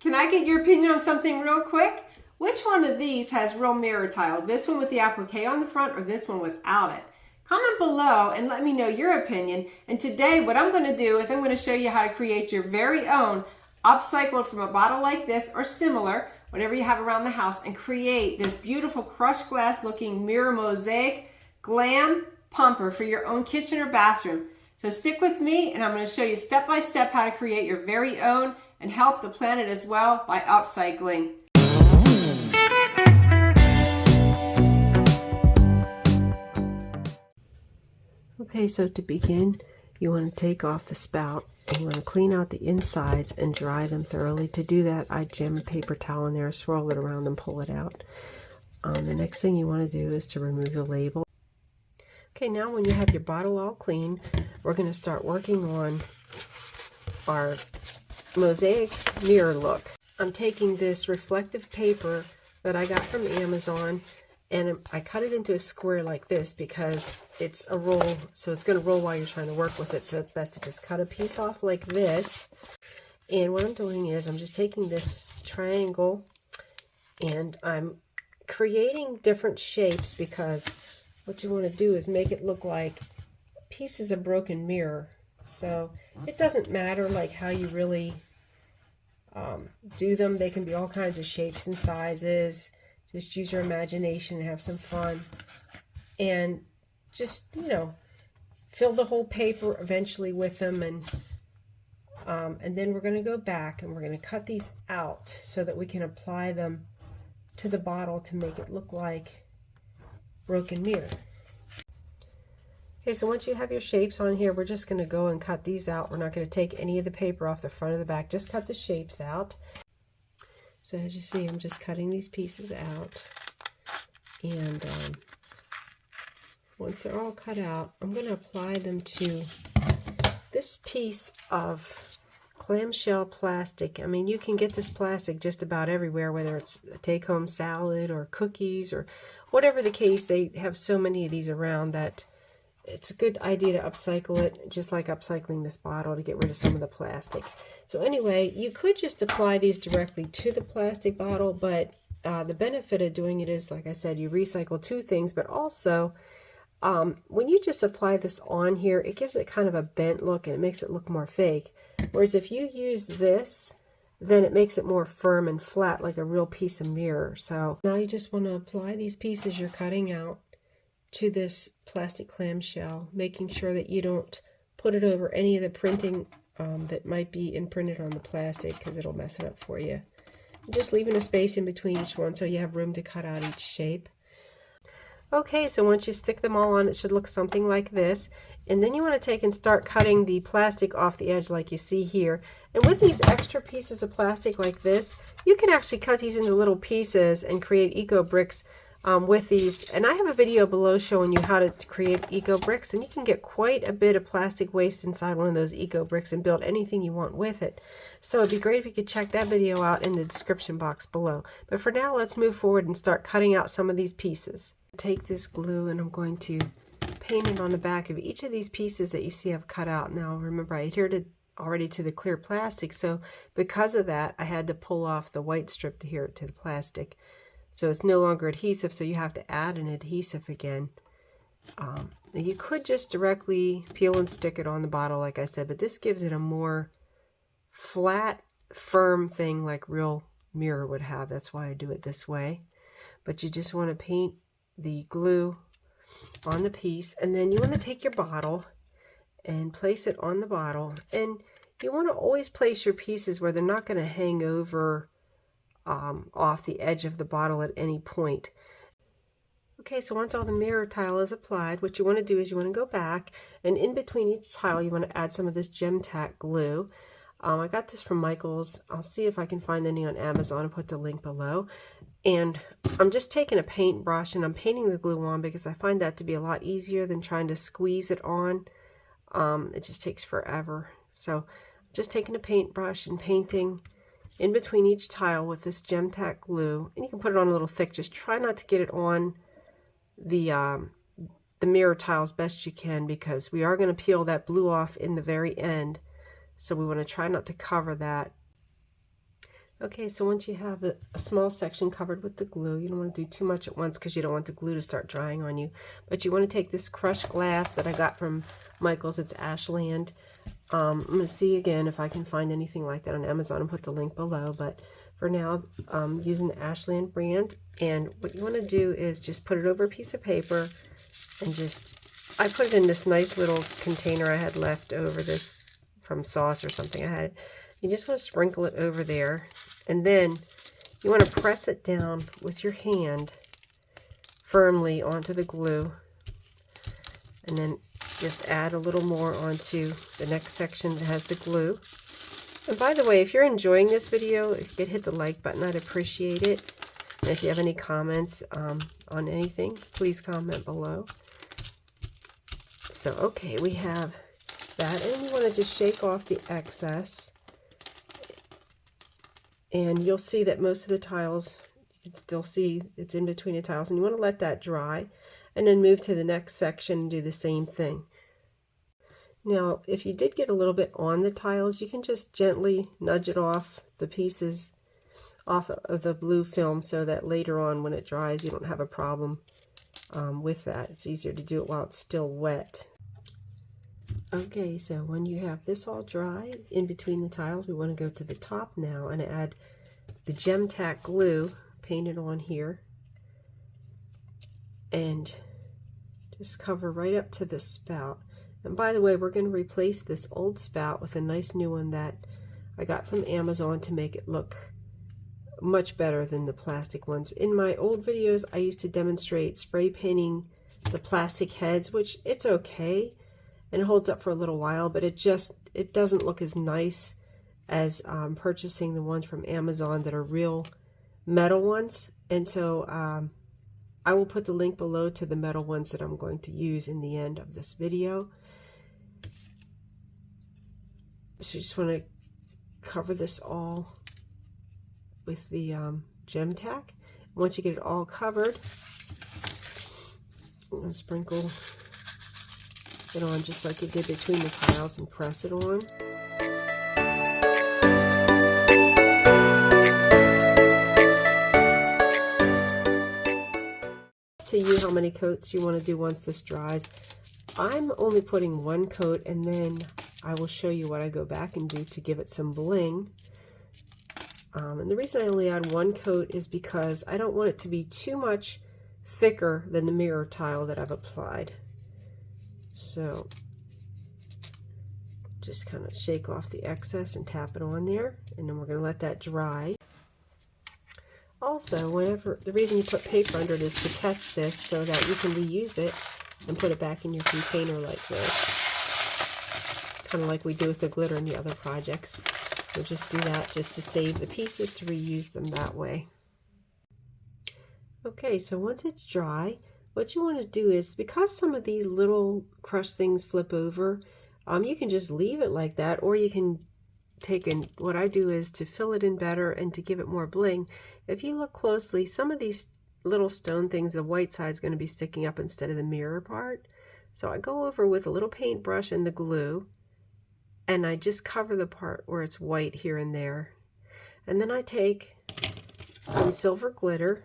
Can I get your opinion on something real quick? Which one of these has real mirror tile? This one with the applique on the front or this one without it? Comment below and let me know your opinion. And today what I'm going to do is I'm going to show you how to create your very own upcycled from a bottle like this or similar, whatever you have around the house, and create this beautiful crushed glass looking mirror mosaic glam pumper for your own kitchen or bathroom. So stick with me and I'm going to show you step by step how to create your very own and help the planet as well by upcycling. Okay, so to begin, you want to take off the spout and you want to clean out the insides and dry them thoroughly. To do that, I jam a paper towel in there, swirl it around and pull it out. The next thing you want to do is to remove the label. Okay, now when you have your bottle all clean, we're going to start working on our mosaic mirror look. I'm taking this reflective paper that I got from Amazon and I cut it into a square like this because it's a roll, so it's going to roll while you're trying to work with it, so it's best to just cut a piece off like this. And what I'm doing is I'm just taking this triangle and I'm creating different shapes because what you want to do is make it look like pieces of broken mirror. So it doesn't matter like how you really do them. They can be all kinds of shapes and sizes. Just use your imagination and have some fun. And just, you know, fill the whole paper eventually with them. And then we're going to go back and we're going to cut these out so that we can apply them to the bottle to make it look like broken mirror. Okay, so once you have your shapes on here, we're just going to go and cut these out. We're not going to take any of the paper off the front or the back, just cut the shapes out. So as you see, I'm just cutting these pieces out. And once they're all cut out, I'm going to apply them to this piece of clamshell plastic. I mean, you can get this plastic just about everywhere, whether it's a take-home salad or cookies or whatever the case. They have so many of these around that it's a good idea to upcycle it, just like upcycling this bottle to get rid of some of the plastic. So anyway, you could just apply these directly to the plastic bottle, but the benefit of doing it is, like I said, you recycle two things, but also when you just apply this on here, it gives it kind of a bent look and it makes it look more fake. Whereas if you use this, then it makes it more firm and flat like a real piece of mirror. So now you just want to apply these pieces you're cutting out to this plastic clamshell, making sure that you don't put it over any of the printing that might be imprinted on the plastic because it'll mess it up for you. Just leaving a space in between each one so you have room to cut out each shape. Okay, so once you stick them all on, it should look something like this. And then you want to take and start cutting the plastic off the edge like you see here. And with these extra pieces of plastic like this, you can actually cut these into little pieces and create eco bricks with these. And I have a video below showing you how to create eco bricks, and you can get quite a bit of plastic waste inside one of those eco bricks and build anything you want with it. So it'd be great if you could check that video out in the description box below. But for now, let's move forward and start cutting out some of these pieces. Take this glue and I'm going to paint it on the back of each of these pieces that you see I've cut out. Now remember, I adhered it already to the clear plastic, so because of that I had to pull off the white strip to adhere it to the plastic. So it's no longer adhesive, so you have to add an adhesive again. You could just directly peel and stick it on the bottle like I said, but this gives it a more flat, firm thing like real mirror would have. That's why I do it this way. But you just want to paint the glue on the piece, and then you want to take your bottle and place it on the bottle, and you want to always place your pieces where they're not going to hang over off the edge of the bottle at any point. Okay, so once all the mirror tile is applied, what you want to do is you want to go back, and in between each tile you want to add some of this gem tack glue. I got this from Michael's. I'll see if I can find any on Amazon and put the link below. And I'm just taking a paintbrush and I'm painting the glue on because I find that to be a lot easier than trying to squeeze it on. It just takes forever. So I'm just taking a paintbrush and painting in between each tile with this gem tack glue. And you can put it on a little thick. Just try not to get it on the mirror tile as best you can, because we are going to peel that blue off in the very end. So we want to try not to cover that. Okay, so once you have a small section covered with the glue, you don't want to do too much at once because you don't want the glue to start drying on you. But you want to take this crushed glass that I got from Michael's, it's Ashland. I'm going to see again if I can find anything like that on Amazon and put the link below. But for now, using the Ashland brand. And what you want to do is just put it over a piece of paper and just, I put it in this nice little container I had left over this from sauce or something I had. You just want to sprinkle it over there. And then you want to press it down with your hand firmly onto the glue. And then just add a little more onto the next section that has the glue. And by the way, if you're enjoying this video, if you could hit the like button, I'd appreciate it. And if you have any comments on anything, please comment below. So, okay, we have that. And you want to just shake off the excess. And you'll see that most of the tiles, you can still see it's in between the tiles. And you want to let that dry. And then move to the next section and do the same thing. Now, if you did get a little bit on the tiles, you can just gently nudge it off the pieces off of the blue film so that later on when it dries you don't have a problem with that. It's easier to do it while it's still wet. Okay, so when you have this all dry in between the tiles, we want to go to the top now and add the gem tack glue painted on here and just cover right up to the spout. And by the way, we're going to replace this old spout with a nice new one that I got from Amazon to make it look much better than the plastic ones. In my old videos, I used to demonstrate spray painting the plastic heads, which it's okay and it holds up for a little while, but it doesn't look as nice as purchasing the ones from Amazon that are real metal ones. And so I will put the link below to the metal ones that I'm going to use in the end of this video. So you just want to cover this all with the gem tack. Once you get it all covered, I'm going to sprinkle it on just like you did between the tiles and press it on. To you how many coats you want to do once this dries. I'm only putting one coat, and then I will show you what I go back and do to give it some bling. And the reason I only add one coat is because I don't want it to be too much thicker than the mirror tile that I've applied. So just kind of shake off the excess and tap it on there, and then we're going to let that dry. Also, the reason you put paper under it is to catch this so that you can reuse it and put it back in your container like this. Kind of like we do with the glitter in the other projects. We'll just do that just to save the pieces, to reuse them that way. Okay, so once it's dry, what you want to do is, because some of these little crushed things flip over, you can just leave it like that, or you can take in, what I do is to fill it in better and to give it more bling. If you look closely, some of these little stone things, the white side is going to be sticking up instead of the mirror part. So I go over with a little paintbrush and the glue, and I just cover the part where it's white here and there. And then I take some silver glitter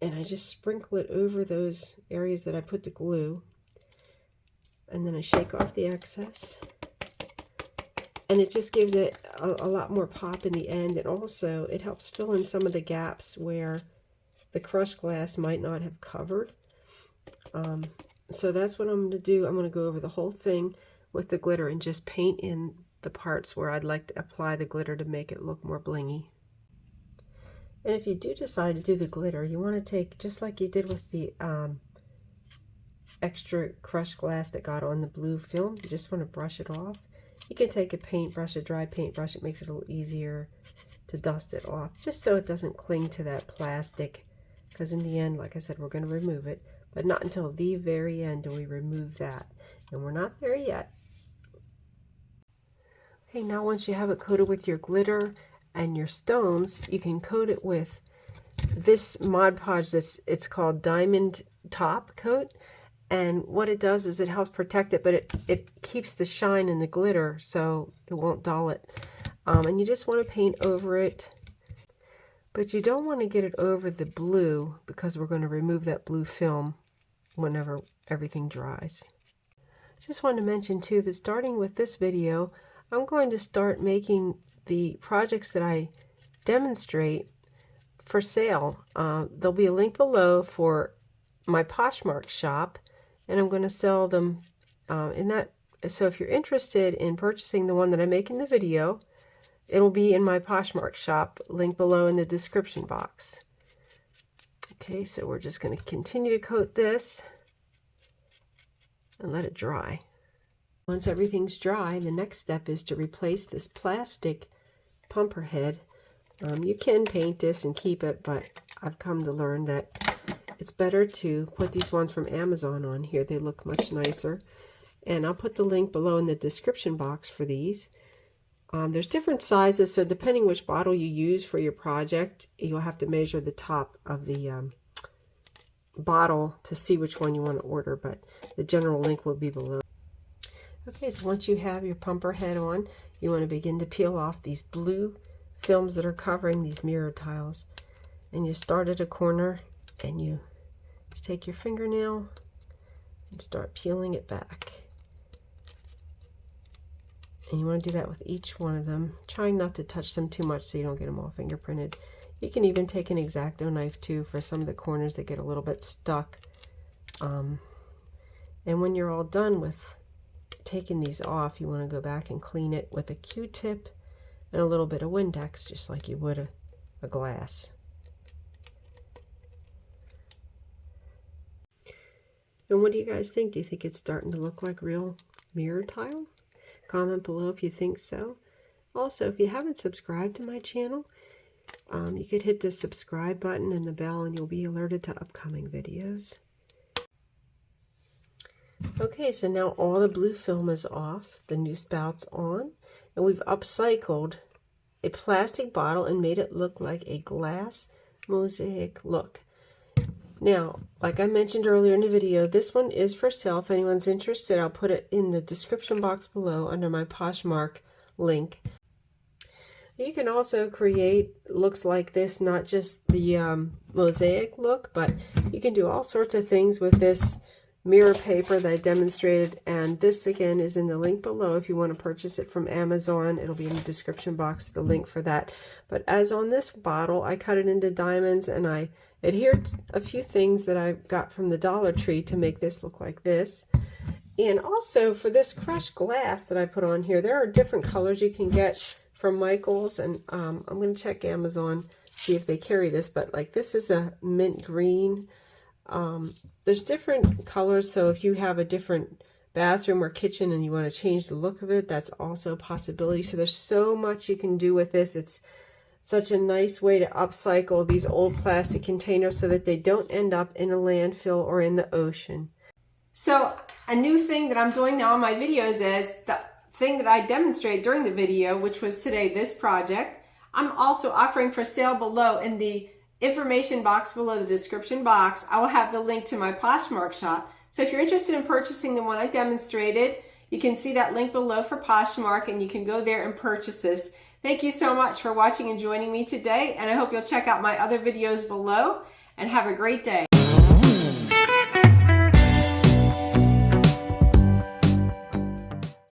and I just sprinkle it over those areas that I put the glue. And then I shake off the excess. And it just gives it a lot more pop in the end. And also it helps fill in some of the gaps where the crushed glass might not have covered. So that's what I'm going to do. I'm going to go over the whole thing with the glitter and just paint in the parts where I'd like to apply the glitter to make it look more blingy. And if you do decide to do the glitter, you want to take, just like you did with the extra crushed glass that got on the blue film, you just want to brush it off. You can take a paintbrush, a dry paintbrush, it makes it a little easier to dust it off, just so it doesn't cling to that plastic, because in the end, like I said, we're going to remove it, but not until the very end do we remove that, and we're not there yet. Okay, now once you have it coated with your glitter and your stones, you can coat it with this Mod Podge. It's called Diamond Top Coat, and what it does is it helps protect it, but it keeps the shine in the glitter so it won't dull it. And you just want to paint over it But you don't want to get it over the blue because we're going to remove that blue film whenever everything dries. Just wanted to mention too that starting with this video, I'm going to start making the projects that I demonstrate for sale. There'll be a link below for my Poshmark shop, and I'm going to sell them in that. So if you're interested in purchasing the one that I make in the video, it'll be in my Poshmark shop, link below in the description box. Okay, so we're just going to continue to coat this and let it dry. Once everything's dry, the next step is to replace this plastic pumper head. You can paint this and keep it, but I've come to learn that it's better to put these ones from Amazon on here. They look much nicer. And I'll put the link below in the description box for these. There's different sizes, so depending which bottle you use for your project, you'll have to measure the top of the bottle to see which one you want to order, but the general link will be below. Okay, so once you have your pumper head on, you want to begin to peel off these blue films that are covering these mirror tiles. And you start at a corner and you just take your fingernail and start peeling it back. And you want to do that with each one of them, trying not to touch them too much so you don't get them all fingerprinted. You can even take an X-Acto knife too for some of the corners that get a little bit stuck. And when you're all done with taking these off, you want to go back and clean it with a Q-tip and a little bit of Windex, just like you would a glass. And what do you guys think? Do you think it's starting to look like real mirror tile? Comment below if you think so. Also, if you haven't subscribed to my channel, you could hit the subscribe button and the bell and you'll be alerted to upcoming videos. Okay, so now all the blue film is off, the new spout's on, and we've upcycled a plastic bottle and made it look like a glass mosaic look. Now, like I mentioned earlier in the video, this one is for sale. If anyone's interested, I'll put it in the description box below under my Poshmark link. You can also create looks like this, not just the mosaic look, but you can do all sorts of things with this mirror paper that I demonstrated, and this again is in the link below if you want to purchase it from Amazon. It'll be in the description box, the link for that. But as on this bottle, I cut it into diamonds and I adhered a few things that I got from the Dollar Tree to make this look like this. And also for this crushed glass that I put on here, there are different colors you can get from Michael's, and I'm going to check Amazon, see if they carry this, but like this is a mint green. There's different colors, so if you have a different bathroom or kitchen and you want to change the look of it, that's also a possibility. So there's so much you can do with this. It's such a nice way to upcycle these old plastic containers so that they don't end up in a landfill or in the ocean. So a new thing that I'm doing now on my videos is the thing that I demonstrated during the video, which was today this project, I'm also offering for sale below in the information box below the description box. I will have the link to my Poshmark shop. So if you're interested in purchasing the one I demonstrated, you can see that link below for Poshmark and you can go there and purchase this. Thank you so much for watching and joining me today, and I hope you'll check out my other videos below and have a great day.